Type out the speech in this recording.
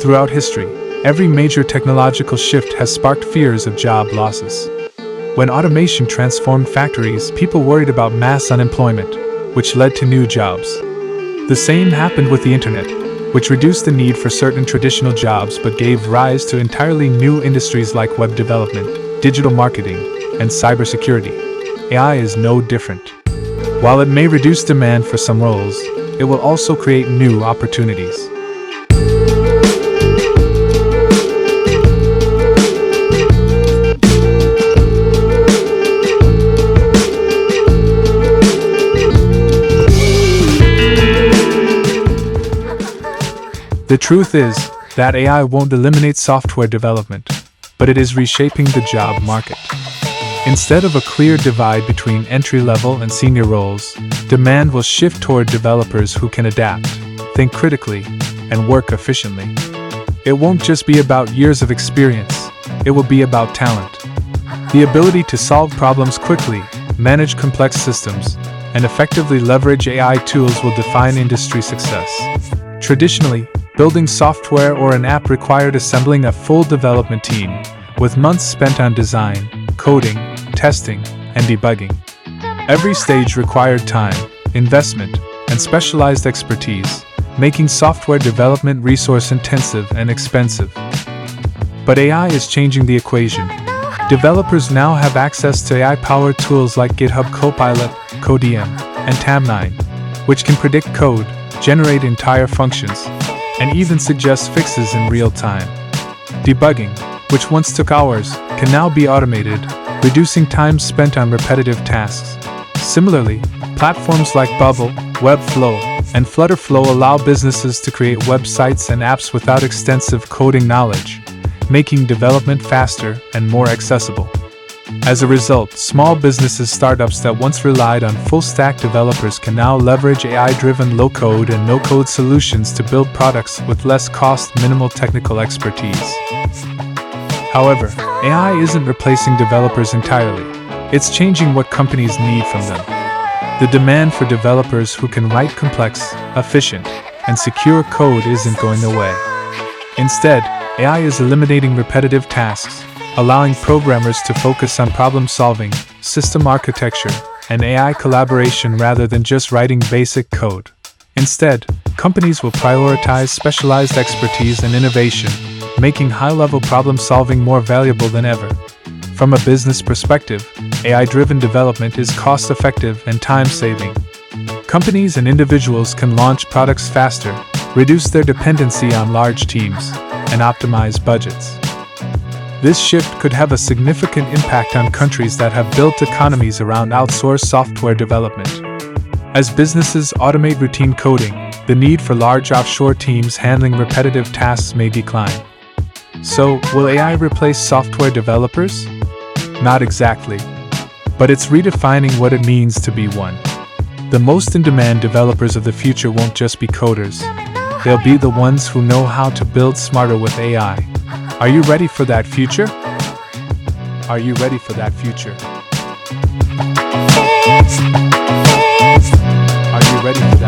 Throughout history, every major technological shift has sparked fears of job losses. When automation transformed factories, people worried about mass unemployment, which led to new jobs. The same happened with the internet, which reduced the need for certain traditional jobs but gave rise to entirely new industries like web development, digital marketing, and cybersecurity. AI is no different. While it may reduce demand for some roles, it will also create new opportunities. The truth is that AI won't eliminate software development, but it is reshaping the job market. Instead of a clear divide between entry-level and senior roles, demand will shift toward developers who can adapt, think critically, and work efficiently. It won't just be about years of experience, it will be about talent. The ability to solve problems quickly, manage complex systems, and effectively leverage AI tools will define industry success. Traditionally, building software or an app required assembling a full development team, with months spent on design, coding, testing, and debugging. Every stage required time, investment, and specialized expertise, making software development resource-intensive and expensive. But AI is changing the equation. Developers now have access to AI-powered tools like GitHub Copilot, Codeium, and Tabnine, which can predict code, generate entire functions, and even suggest fixes in real time. Debugging, which once took hours, can now be automated, reducing time spent on repetitive tasks. Similarly, platforms like Bubble, Webflow, and Flutterflow allow businesses to create websites and apps without extensive coding knowledge, making development faster and more accessible. As a result, small businesses startups that once relied on full-stack developers can now leverage AI-driven low-code and no-code solutions to build products with less cost, minimal technical expertise. However, AI isn't replacing developers entirely. It's changing what companies need from them. The demand for developers who can write complex, efficient, and secure code isn't going away. Instead, AI is eliminating repetitive tasks, allowing programmers to focus on problem-solving, system architecture, and AI collaboration rather than just writing basic code. Instead, companies will prioritize specialized expertise and innovation, making high-level problem-solving more valuable than ever. From a business perspective, AI-driven development is cost-effective and time-saving. Companies and individuals can launch products faster, reduce their dependency on large teams, and optimize budgets. This shift could have a significant impact on countries that have built economies around outsourced software development. As businesses automate routine coding, the need for large offshore teams handling repetitive tasks may decline. So, will AI replace software developers? Not exactly. But it's redefining what it means to be one. The most in-demand developers of the future won't just be coders. They'll be the ones who know how to build smarter with AI. Are you ready for that future? Are you ready for that future? Are you ready for that?